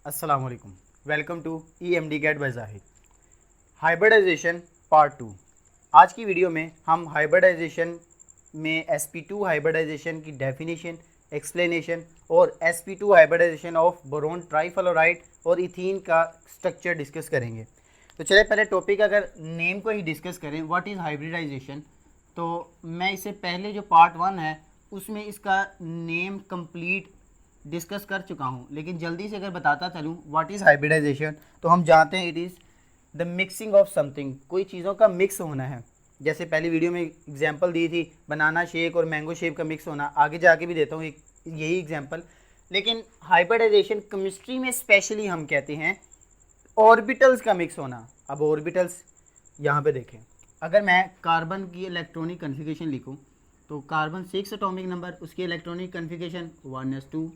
अस्सलाम वालेकुम। Welcome to EMD gate by Zahid. Hybridization part 2। आज की वीडियो में हम हाइब्रिडाइजेशन में sp2 हाइब्रिडाइजेशन की डेफिनेशन, एक्सप्लेनेशन और sp2 hybridization of boron trifluoride और इथीन का स्ट्रक्चर डिस्कस करेंगे। तो चलिए पहले टॉपिक अगर नेम को ही डिस्कस करें, व्हाट इज़ हाइब्रिडाइजेशन। तो मैं इससे पहले जो पार्ट 1 है उसमें इसका नेम कंप्लीट डिस्कस कर चुका हूँ, लेकिन जल्दी से अगर बताता चलूँ व्हाट इज़ हाइब्रिडाइजेशन, तो हम जानते हैं it is the mixing of something, कोई चीज़ों का मिक्स होना है। जैसे पहली वीडियो में एग्जांपल दी थी बनाना शेक और मैंगो शेक का मिक्स होना, आगे जाके भी देता हूँ यही एग्जांपल। लेकिन हाइब्रिडाइजेशन केमिस्ट्री में स्पेशली हम कहते हैं ऑर्बिटल्स का मिक्स होना। अब ऑर्बिटल्स यहाँ पे देखें, अगर मैं कार्बन की इलेक्ट्रॉनिक कन्फिगरेशन लिखूँ तो कार्बन 6 एटॉमिक नंबर, उसकी इलेक्ट्रॉनिक कन्फिगरेशन 1s2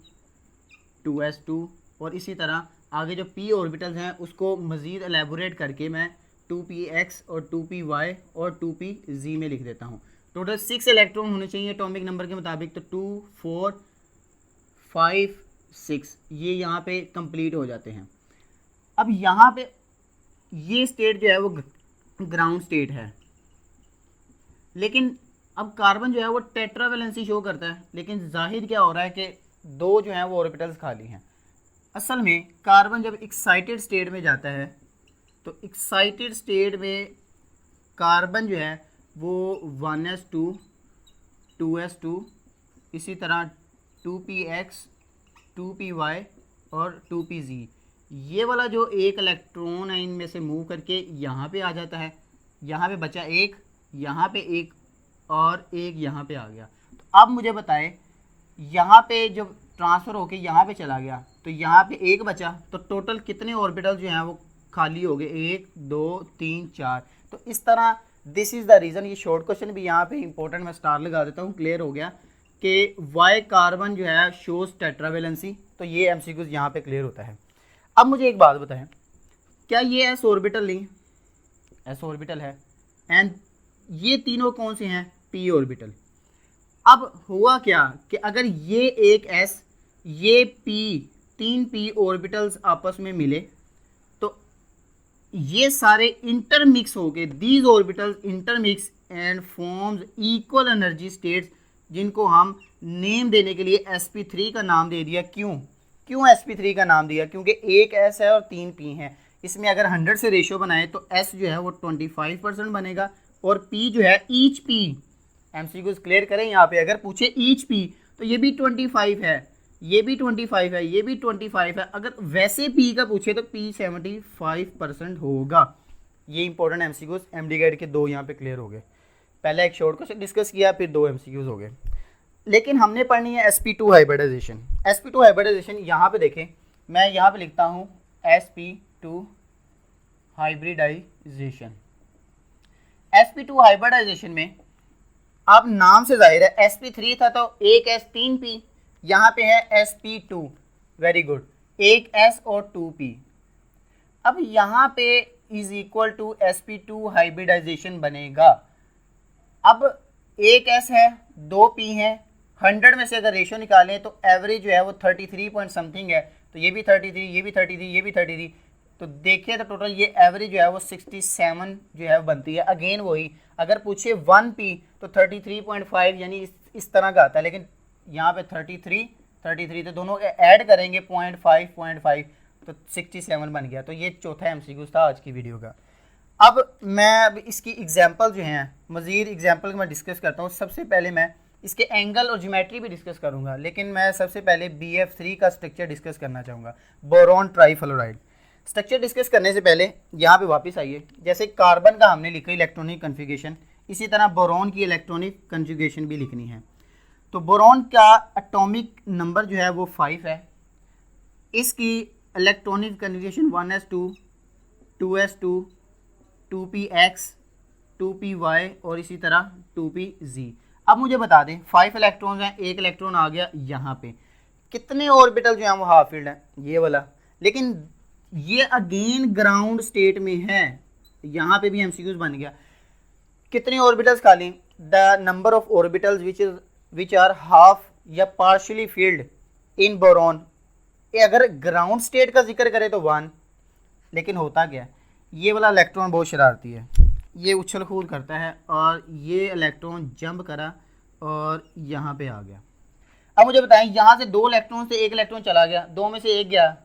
2s2 और इसी तरह आगे जो p ऑर्बिटल्स हैं उसको मज़ीद एलेबोरेट करके मैं 2px और 2py और 2pz में लिख देता हूँ। टोटल 6 इलेक्ट्रॉन होने चाहिए एटॉमिक नंबर के मुताबिक, तो 2 4 5 6 ये यहाँ पे कंप्लीट हो जाते हैं। अब यहाँ पे ये स्टेट जो है वो ग्राउंड स्टेट है, लेकिन अब कार्बन जो है वो टेट्रावेलेंसी शो करता है, लेकिन जाहिर क्या हो रहा है कि दो जो हैं वो ऑर्बिटल्स खाली हैं। असल में कार्बन जब एक्साइटेड स्टेट में जाता है तो एक्साइटेड स्टेट में कार्बन जो है वो 1s2 2s2 इसी तरह 2px 2py और 2pz, ये वाला जो एक इलेक्ट्रॉन है इनमें से मूव करके यहाँ पे आ जाता है। यहाँ पे बचा एक, यहाँ पे एक और एक यहाँ पे आ गया। तो अब मुझे बताएं, यहाँ पे जब ट्रांसफ़र होके यहाँ पे चला गया तो यहाँ पे एक बचा, तो टोटल कितने ऑर्बिटल जो हैं वो खाली हो गए? 1 2 3 4। तो इस तरह दिस इज़ द रीज़न। ये शॉर्ट क्वेश्चन भी यहाँ पे इंपॉर्टेंट, मैं स्टार लगा देता हूँ, क्लियर हो गया कि वाई कार्बन जो है शोज टेट्रावेलेंसी। तो ये MCQs यहाँ पे क्लियर होता है। अब मुझे एक बात बताएं, क्या ये s ऑर्बिटल नहीं? s ऑर्बिटल है, एंड ये तीनों कौन से हैं? p orbital. अब हुआ क्या कि अगर ये एक s ये p, तीन p ऑर्बिटल्स आपस में मिले तो ये सारे इंटरमिक्स हो गए, these orbitals intermix and forms equal energy states, जिनको हम नेम देने के लिए sp3 का नाम दे दिया। क्यों sp3 का नाम दिया? क्योंकि एक s है और तीन p हैं। इसमें अगर 100 से रेशियो बनाए तो s जो है वो 25% बनेगा और p जो है ईच p, MCQs क्लियर करें यहाँ पे, अगर पूछे ईच p तो ये भी 25 है, ये भी 25 है, ये भी 25 है। अगर वैसे p का पूछे तो p 75% होगा। ये इंपॉर्टेंट MCQs MD गाइड के दो यहाँ पे क्लियर हो गए। पहले एक शॉर्ट क्वेश्चन डिस्कस किया, फिर दो MCQs हो गए। लेकिन हमने पढ़नी है sp2 हाइब्रिडाइजेशन। sp2 हाइब्रिडाइजेशन यहाँ पे देखें, मैं यहाँ पे लिखता हूँ sp2 हाइब्रिडाइजेशन। sp2 हाइब्रिडाइजेशन में अब नाम से जाहिर है sp3 था तो एक s 3p, यहाँ पे है sp2, वेरी गुड, एक s और 2p। अब यहाँ पे is equal to sp2 hybridisation बनेगा। अब एक s है, दो p है, 100 में से अगर रेशियो निकालें तो एवरेज जो है वो 33 पॉइंट समथिंग है, तो ये भी 33, ये भी 33, ये भी 33, तो देखिए तो टोटल ये एवरेज जो है वो 67 जो है बनती है। अगेन वही, अगर पूछे 1p तो 33.5 यानी इस तरह का आता है, लेकिन यहाँ पे 33 तो दोनों ऐड करेंगे 0.5 तो 67 बन गया। तो ये चौथा MCQ था आज की वीडियो का। अब इसकी एग्जांपल जो हैं, मज़ीद एग्जांपल मैं डिस्कस करता हूँ। सबसे पहले मैं इसके एंगल और ज्योमेट्री भी डिस्कस करूँगा, लेकिन मैं सबसे पहले BF3 का स्ट्रक्चर डिस्कस करना चाहूँगा, बोरॉन ट्राईफ्लोराइड। स्ट्रक्चर डिस्कस करने से पहले यहाँ पे वापस आइए। जैसे कार्बन का हमने लिखा इलेक्ट्रॉनिक कन्फिगरेशन, इसी तरह बोरॉन की इलेक्ट्रॉनिक कन्फिगरेशन भी लिखनी है। तो बोरॉन का एटॉमिक नंबर जो है वो 5 है, इसकी electronic configuration 1s2 2s2 2px 2py और इसी तरह 2pz। अब मुझे बता दें 5 इलेक्ट्रॉन्स हैं, एक इलेक्ट्रॉन आ गया यहाँ पे, कितने ऑर्बिटल जो हैं वो हाफ फील्ड है ये वाला, लेकिन ये अगेन ग्राउंड स्टेट में है। यहाँ पे भी MCQs बन गया, कितने ऑर्बिटल्स खाली? The number of orbitals which are half या पार्शियली फील्ड इन बोरॉन अगर ग्राउंड स्टेट का जिक्र करें तो 1, लेकिन होता क्या है, ये वाला इलेक्ट्रॉन बहुत शरारती है, ये उछल कूद करता है और ये इलेक्ट्रॉन जंप करा और यहाँ पे आ गया। अब मुझे बताएं, यहाँ से 2 इलेक्ट्रॉन से 1 इलेक्ट्रॉन चला गया, 2 में से 1 गया,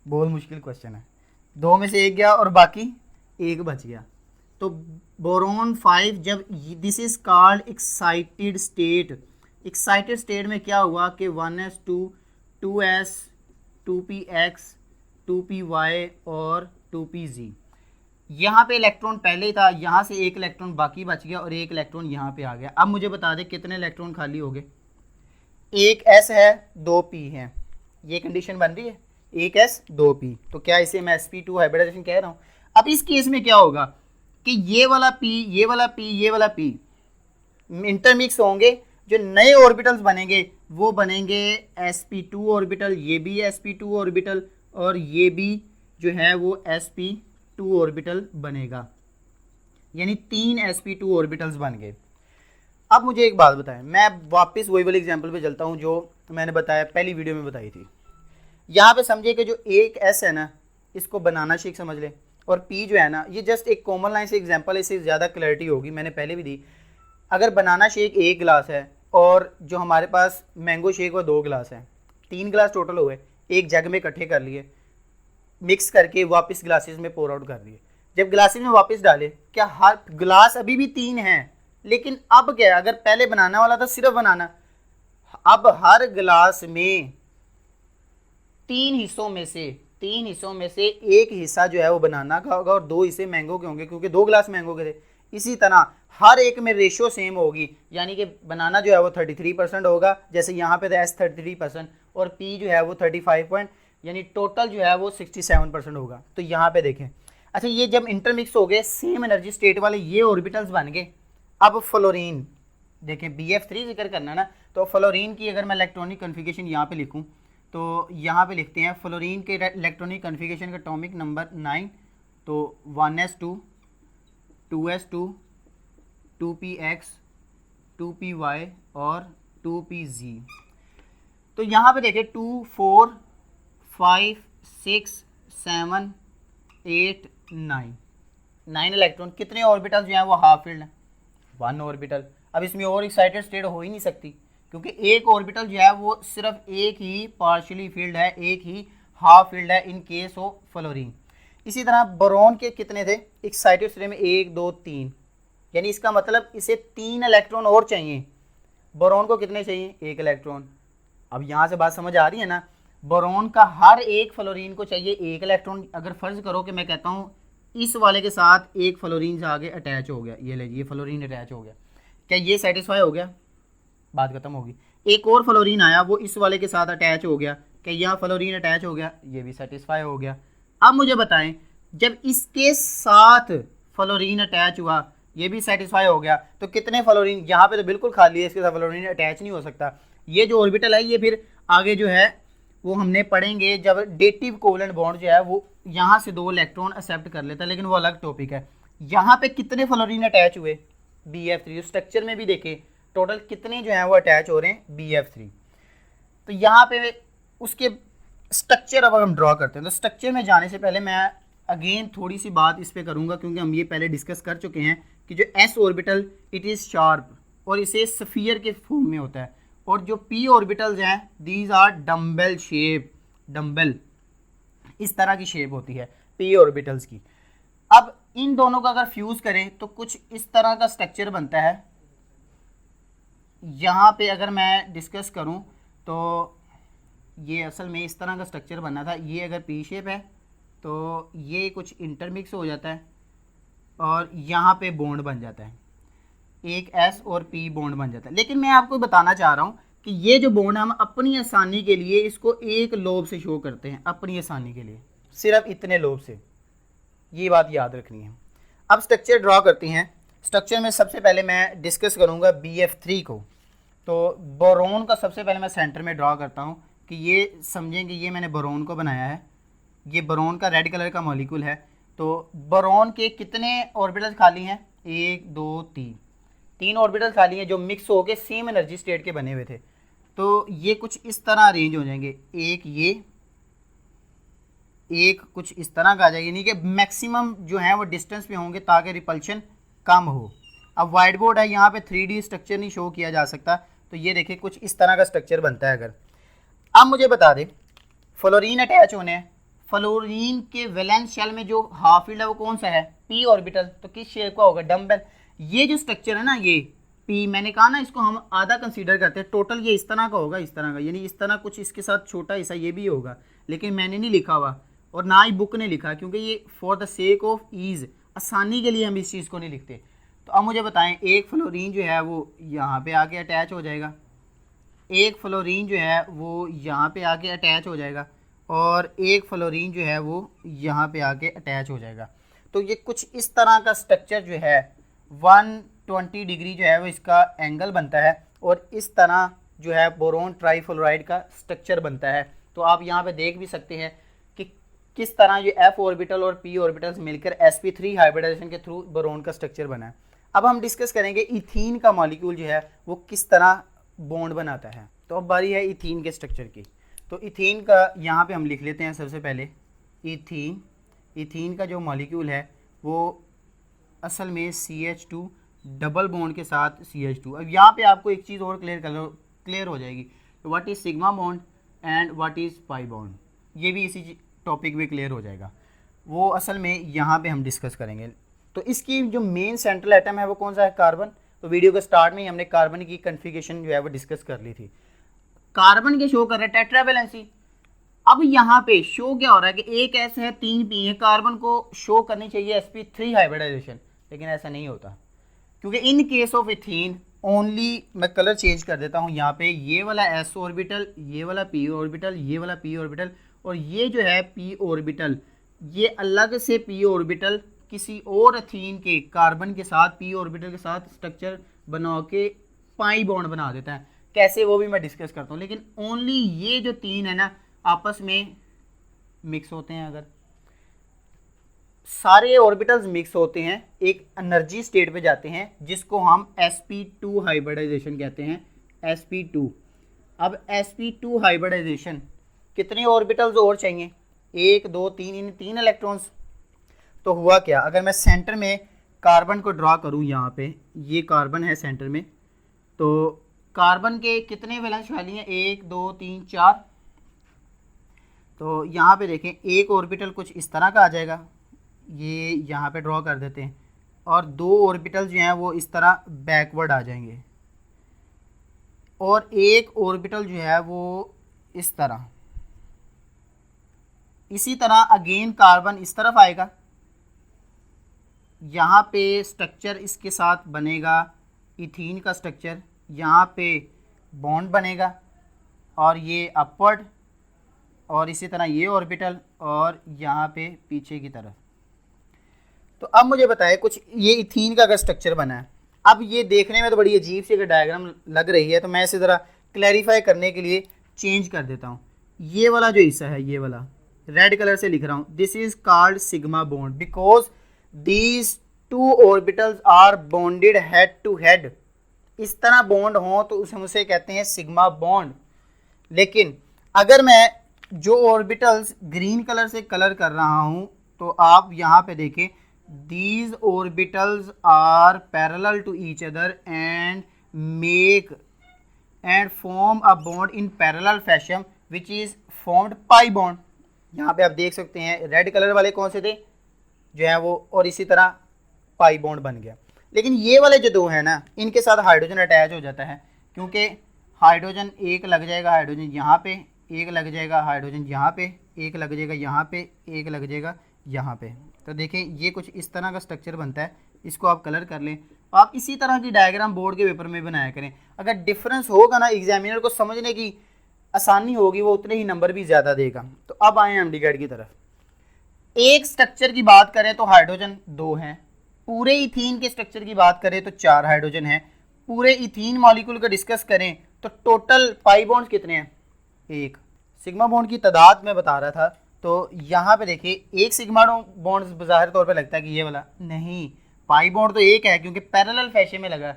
बहुत मुश्किल क्वेश्चन है, 2 में से 1 गया और बाकी 1 बच गया। तो बोरॉन 5 जब this is called excited state, excited state में क्या हुआ कि 1s2 2s 2px 2py और 2pz, यहाँ पे इलेक्ट्रॉन पहले ही था, यहाँ से 1 इलेक्ट्रॉन बाकी बच गया और 1 इलेक्ट्रॉन यहाँ पे आ गया। अब मुझे बता दें कितने इलेक्ट्रॉन खाली हो गए, 1 s है 2 p है, ये कंडीशन बन रही है, 1 s 2 p, तो क्या इसे मैं sp2 हाइब्रिडाइजेशन कह रहा हूँ। अब इस केस में क्या होगा कि ये वाला p, ये वाला p, ये वाला p इंटरमिक्स होंगे, जो नए ऑर्बिटल्स बनेंगे वो बनेंगे sp2 ऑर्बिटल, ये भी sp2 ऑर्बिटल और ये भी जो है वो sp2 ऑर्बिटल बनेगा, यानी 3 sp2 ऑर्बिटल्स बन गए। अब मुझे एक बात बताएं, मैं वापस वही वाले एग्जांपल पे चलता हूँ जो मैंने बताया पहली वीडियो में बताई थी। यहाँ पे समझिए कि जो एक s है ना, इसको बनाना शेक समझ लें, और p जो है ना, ये जस्ट एक कॉमन लाइन से एग्जांपल है, इससे ज़्यादा क्लैरिटी होगी, मैंने पहले भी दी। अगर बनाना शेक 1 गिलास है और जो हमारे पास मैंगो शेक वो 2 गिलास है, 3 गिलास टोटल हुए, एक जग में इकट्ठे कर लिए, मिक्स करके वापस ग्लासेस में पोर आउट कर दिए। जब ग्लासेस में वापस डाले, क्या हर गिलास अभी भी 3 हैं, लेकिन अब क्या है, अगर पहले बनाना वाला था सिर्फ बनाना, अब हर गिलास में 3 हिस्सों में से एक हिस्सा जो है वो बनाना का होगा और 2 हिस्से मैंगो के होंगे, क्योंकि 2 गिलास मैंगो के थे। इसी तरह हर एक में रेशियो सेम होगी, यानी कि बनाना जो है वो 33% होगा, जैसे यहाँ पे था s 33% और p जो है वो 35 यानी टोटल जो है वो 67% होगा। तो यहाँ पे देखें, अच्छा ये जब इंटरमिक्स हो गए, सेम एनर्जी स्टेट वाले ये ऑर्बिटल्स बन गए। अब फ्लोरीन देखें, BF3 जिक्र करना ना, तो फ्लोरीन की अगर मैं इलेक्ट्रॉनिक कन्फिगरेशन यहाँ पे लिखूँ तो यहाँ पे लिखते हैं फ्लोरीन के इलेक्ट्रॉनिक कन्फिगरेशन का एटॉमिक नंबर 9, तो 1s2 2s2 2px 2py और 2pz। तो यहाँ पे देखें 2 4 5 6 7 8 9 इलेक्ट्रॉन, कितने ऑर्बिटल जो हैं वो हाफ फील्ड हैं, 1 ऑर्बिटल। अब इसमें और एक्साइटेड स्टेट हो ही नहीं सकती, क्योंकि एक ऑर्बिटल जो है वो सिर्फ एक ही पार्शियली फील्ड है, एक ही हाफ फील्ड है इन केस ऑफ फ्लोरीन। इसी तरह बोरॉन के कितने थे एक्साइटेड स्टेट में, 1 2 3, यानी इसका मतलब इसे 3 इलेक्ट्रॉन और चाहिए। बोरॉन को कितने चाहिए, 1 इलेक्ट्रॉन। अब यहाँ से बात समझ आ रही है ना, बोरॉन का हर एक फ्लोरीन को चाहिए 1 इलेक्ट्रॉन। अगर फर्ज करो कि मैं कहता हूँ इस वाले के साथ एक फ्लोरीन से आगे अटैच हो गया, ये लीजिए फ्लोरीन अटैच हो गया, क्या ये सेटिस्फाई हो गया, बात खत्म होगी। एक और फ्लोरीन आया, वो इस वाले के साथ अटैच हो गया, क्या यहाँ फ्लोरीन अटैच हो गया, ये भी सेटिस्फाई हो गया। अब मुझे बताएं, जब इसके साथ फ्लोरीन अटैच हुआ, ये भी सेटिस्फाई हो गया, तो कितने फ्लोरीन, यहाँ पे तो बिल्कुल खाली है, इसके साथ फ्लोरीन अटैच नहीं हो सकता। ये जो ऑर्बिटल है ये फिर आगे जो है वो हमने पढ़ेंगे, जब डेटिव कोवेलेंट बॉन्ड जो है वो यहाँ से 2 इलेक्ट्रॉन एक्सेप्ट कर लेता है, लेकिन वो अलग टॉपिक है। यहाँ पे कितने फ्लोरीन अटैच हुए, BF3। स्ट्रक्चर में भी देखें टोटल कितने जो हैं वो अटैच हो रहे हैं, BF3। तो यहाँ पे उसके स्ट्रक्चर अब हम ड्रॉ करते हैं। तो स्ट्रक्चर में जाने से पहले मैं अगेन थोड़ी सी बात इस पर करूँगा, क्योंकि हम ये पहले डिस्कस कर चुके हैं कि जो S orbital it is sharp और इसे स्फीयर के फॉर्म में होता है, और जो p ऑर्बिटल्स हैं these are dumbbell shape, dumbbell इस तरह की शेप होती है p ऑर्बिटल्स की। अब इन दोनों का अगर फ्यूज़ करें तो कुछ इस तरह का स्ट्रक्चर बनता है। यहाँ पे अगर मैं डिस्कस करूँ तो ये असल में इस तरह का स्ट्रक्चर बना था, ये अगर p शेप है तो ये कुछ इंटरमिक्स हो जाता है और यहाँ पे बॉन्ड बन जाता है, एक S और P बॉन्ड बन जाता है। लेकिन मैं आपको बताना चाह रहा हूँ कि ये जो बॉन्ड हम अपनी आसानी के लिए इसको एक लोब से शो करते हैं, अपनी आसानी के लिए सिर्फ इतने लोब से, ये बात याद रखनी है। अब स्ट्रक्चर ड्रॉ करते हैं। स्ट्रक्चर में सबसे पहले मैं डिस्कस करूँगा BF3 को। तो बोरॉन का सबसे पहले मैं सेंटर में ड्रॉ करता हूँ कि ये समझें कि ये मैंने बोरॉन को बनाया है, ये बोरॉन का रेड कलर का मॉलिक्यूल है। तो बोरॉन के कितने ऑर्बिटल्स खाली हैं, 1 2 3 ऑर्बिटल खाली हैं जो मिक्स होकर सेम एनर्जी स्टेट के बने हुए थे। तो ये कुछ इस तरह अरेंज हो जाएंगे, एक ये एक कुछ इस तरह का आ जाएगा, यानी कि मैक्सिमम जो है वो डिस्टेंस पे होंगे ताकि रिपल्शन कम हो। अब वाइट बोर्ड है, यहाँ पे 3D स्ट्रक्चर नहीं शो किया जा सकता, तो ये देखिए कुछ इस तरह का स्ट्रक्चर बनता है। अगर अब मुझे बता दें फ्लोरीन अटैच होने हैं, फ्लोरीन के वैलेंस शेल में जो हाफ फील्ड है वो कौन सा है, पी ऑर्बिटल, तो किस शेप का होगा, डम्बल। ये जो स्ट्रक्चर है ना, ये पी, मैंने कहा ना इसको हम आधा कंसीडर करते हैं, टोटल ये इस तरह का होगा, इस तरह का, यानी इस तरह कुछ इसके साथ छोटा हिस्सा ये भी होगा, लेकिन मैंने नहीं लिखा हुआ और ना ही बुक ने लिखा, क्योंकि ये for the sake of ease, आसानी के लिए हम इस चीज़ को नहीं लिखते। तो अब मुझे बताएं, एक फ्लोरीन जो है वो यहाँ पे आके अटैच हो जाएगा, एक फ्लोरीन जो है वो यहाँ पे आके अटैच हो जाएगा, और एक फ्लोरीन जो है वो यहाँ पे आके अटैच हो जाएगा। तो ये कुछ इस तरह का स्ट्रक्चर जो है 120 डिग्री जो है वो इसका एंगल बनता है, और इस तरह जो है बोरोन ट्राईफ्लोराइड का स्ट्रक्चर बनता है। तो आप यहाँ पे देख भी सकते हैं कि किस तरह ये एफ ऑर्बिटल और पी ऑर्बिटल्स मिलकर sp3 हाइब्रिडाइजेशन के थ्रू बोरोन का स्ट्रक्चर बना है। अब हम डिस्कस करेंगे इथीन का मॉलिक्यूल जो है वो किस तरह बॉन्ड बनाता है। तो अब बारी है इथीन के स्ट्रक्चर की। तो इथीन का यहाँ पे हम लिख लेते हैं सबसे पहले इथीन। इथीन का जो मॉलिक्यूल है वो असल में CH2 डबल बॉन्ड के साथ CH2। अब यहाँ पे आपको एक चीज़ और क्लियर हो जाएगी, what is sigma bond and what is pi bond, ये भी इसी टॉपिक में क्लियर हो जाएगा, वो असल में यहाँ पे हम डिस्कस करेंगे। तो इसकी जो मेन सेंट्रल एटम है वो कौन सा है, कार्बन। तो वीडियो के स्टार्ट में ही हमने कार्बन की कन्फिगरेशन जो है वो डिस्कस कर ली थी। कार्बन के शो कर रहे हैं टेट्रावैलेंसी। अब यहाँ पे शो क्या हो रहा है कि एक एस है 3 पी है, कार्बन को शो करनी चाहिए sp3 हाइब्रिडाइजेशन, लेकिन ऐसा नहीं होता, क्योंकि in case of ethene only, मैं कलर चेंज कर देता हूँ, यहाँ पे ये वाला s ऑर्बिटल, ये वाला p ऑर्बिटल, ये वाला p ऑर्बिटल, और ये जो है p ऑर्बिटल, ये अलग से p ऑर्बिटल किसी और इथीन के कार्बन के साथ p ऑर्बिटल के साथ स्ट्रक्चर बना के पाई बॉन्ड बना देता है। कैसे वो भी मैं डिस्कस करता हूँ, लेकिन ओनली ये जो तीन है ना आपस में मिक्स होते हैं। अगर सारे ऑर्बिटल्स मिक्स होते हैं एक एनर्जी स्टेट पे जाते हैं, जिसको हम sp2 हाइब्रिडाइजेशन कहते हैं, sp2। अब sp2 हाइब्रिडाइजेशन कितने ऑर्बिटल्स और चाहिए, 1 2 3, इन 3 इलेक्ट्रॉन्स। तो हुआ क्या, अगर मैं सेंटर में कार्बन को ड्रा करूं, यहाँ पे ये कार्बन है सेंटर में, तो कार्बन के कितने वैलेंस वैली हैं, 1 2 3 4। तो यहाँ पे देखें एक ऑर्बिटल कुछ इस तरह का आ जाएगा, ये यहाँ पे ड्रॉ कर देते हैं, और 2 ऑर्बिटल जो हैं वो इस तरह बैकवर्ड आ जाएंगे, और एक ऑर्बिटल जो है वो इस तरह। इसी तरह अगेन कार्बन इस तरफ आएगा, यहाँ पे स्ट्रक्चर इसके साथ बनेगा इथीन का स्ट्रक्चर, यहाँ पे बॉन्ड बनेगा, और ये अपवर्ड, और इसी तरह ये ऑर्बिटल, और यहाँ पे पीछे की तरफ। तो अब मुझे बताए कुछ ये इथीन का अगर स्ट्रक्चर बना है, अब ये देखने में तो बड़ी अजीब सी अगर डायग्राम लग रही है, तो मैं इसे ज़रा क्लैरिफाई करने के लिए चेंज कर देता हूँ। ये वाला जो हिस्सा है, ये वाला रेड कलर से लिख रहा हूँ, this is called sigma bond because these 2 orbitals are bonded head to head. इस तरह बॉन्ड हो तो उसे कहते हैं सिग्मा बॉन्ड। लेकिन अगर मैं जो ऑर्बिटल्स ग्रीन कलर से कलर कर रहा हूं, तो आप यहाँ पे देखें, these orbitals are parallel to each other and make and form a bond in parallel fashion which is formed pi bond. यहाँ पे आप देख सकते हैं रेड कलर वाले कौन से थे जो है वो, और इसी तरह पाई बॉन्ड बन गया। लेकिन ये वाले जो 2 हैं ना, इनके साथ हाइड्रोजन अटैच हो जाता है, क्योंकि हाइड्रोजन एक लग जाएगा, हाइड्रोजन यहाँ पे एक लग जाएगा, हाइड्रोजन यहाँ पे एक लग जाएगा, यहाँ पे एक लग जाएगा, यहाँ पे। तो देखें ये कुछ इस तरह का स्ट्रक्चर बनता है, इसको आप कलर कर लें। आप इसी तरह की डायग्राम बोर्ड के पेपर में बनाया करें। अगर डिफरेंस होगा ना, एग्जामिनर को समझने की आसानी होगी, वो उतने ही नंबर भी ज़्यादा देगा। तो अब आए हम MDCAT की तरफ। एक स्ट्रक्चर की बात करें तो हाइड्रोजन 2 हैं, पूरे इथीन के स्ट्रक्चर की बात करें तो 4 हाइड्रोजन हैं, पूरे इथीन मॉलिक्यूल का डिस्कस करें तो टोटल पाई बॉन्ड्स कितने हैं, 1। सिग्मा बॉन्ड की तादाद मैं बता रहा था, तो यहाँ पे देखिए एक सिग्मा बॉन्ड बाहर तौर पे लगता है कि ये वाला नहीं, पाई बॉन्ड तो एक है क्योंकि पैरेलल फैशन में लगा,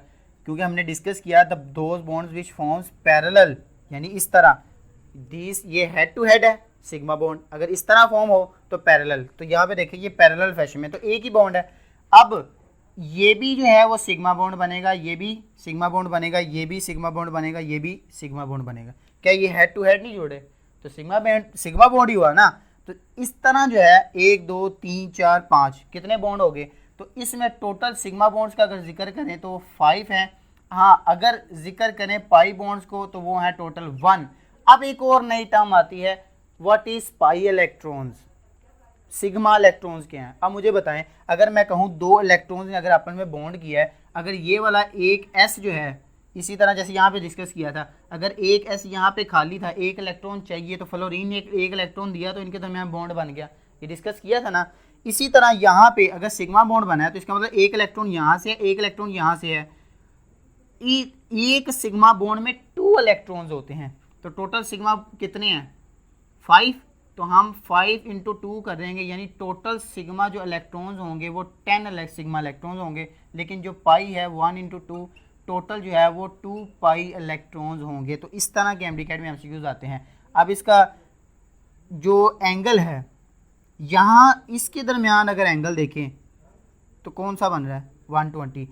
क्योंकि हमने डिस्कस किया those bonds which forms parallel, यानी इस तरह दिस, ये हेड टू हेड है, सिग्मा बॉन्ड, अगर इस तरह फॉर्म हो तो पैरेलल। तो यहाँ पे देखिए ये पैरेलल फैशन में, तो एक ही बॉन्ड है। अब ये भी जो है वो सिग्मा बॉन्ड बनेगा, ये भी सिग्मा बॉन्ड बनेगा, ये भी सिग्मा बॉन्ड बनेगा, ये भी सिग्मा बॉन्ड बनेगा। क्या ये हेड टू हेड नहीं जोड़े? तो सिग्मा बॉन्ड ही हुआ ना। तो इस तरह जो है 1 2 3 4 5 कितने बॉन्ड हो गए? तो इसमें टोटल सिग्मा बॉन्ड्स का अगर जिक्र करें तो 5 है। हाँ, अगर जिक्र करें पाई बॉन्ड्स को तो वो है टोटल 1। अब एक और नई टर्म आती है, what is pi electrons, sigma electrons क्या हैं। अब मुझे बताएं, अगर मैं कहूँ 2 इलेक्ट्रॉन्स ने अगर आपस में बॉन्ड किया है, अगर ये वाला एक एस जो है, इसी तरह जैसे यहाँ पे डिस्कस किया था, अगर एक एस यहाँ पे खाली था, एक इलेक्ट्रॉन चाहिए, तो फ्लोरीन ने एक इलेक्ट्रॉन दिया तो इनके दरमियान बॉन्ड बन गया, ये डिस्कस किया था ना। इसी तरह यहाँ पे अगर सिग्मा बॉन्ड बना है तो इसका मतलब एक इलेक्ट्रॉन यहाँ से, एक इलेक्ट्रॉन यहाँ से है। एक सिग्मा बॉन्ड में 2 इलेक्ट्रॉन्स होते हैं, तो टोटल सिग्मा कितने हैं? 5। तो हम 5 × 2 कर देंगे, यानी टोटल सिग्मा जो इलेक्ट्रॉन्स होंगे वो 10 सिग्मा इलेक्ट्रॉन्स होंगे। लेकिन जो पाई है 1 × 2, टोटल जो है वो 2 पाई इलेक्ट्रॉन्स होंगे। तो इस तरह के एमडीकैट में एमसीक्यूज आते हैं। अब इसका जो एंगल है, यहाँ इसके दरमियान अगर एंगल देखें तो कौन सा बन रहा है? 120।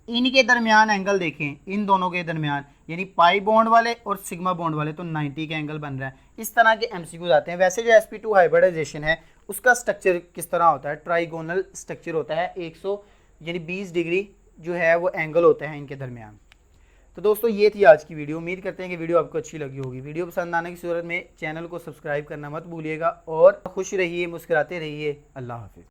इनके दरमियान एंगल देखें, इन दोनों के दरमियान, यानी पाई बॉन्ड वाले और सिग्मा बॉन्ड वाले, तो 90 का एंगल बन रहा है। इस तरह के एमसीक्यूज आते हैं। वैसे जो sp2 हाइब्रिडाइजेशन है उसका स्ट्रक्चर किस तरह होता है? ट्राइगोनल स्ट्रक्चर होता है, 100 यानी 20 डिग्री जो है वो एंगल होता है इनके दरमियान। तो दोस्तों ये थी आज की वीडियो। उम्मीद करते हैं कि वीडियो आपको अच्छी लगी होगी। वीडियो पसंद आने की सूरत में चैनल को सब्सक्राइब करना मत भूलिएगा और खुश रहिए, मुस्कुराते रहिए। अल्लाह हाफिज़।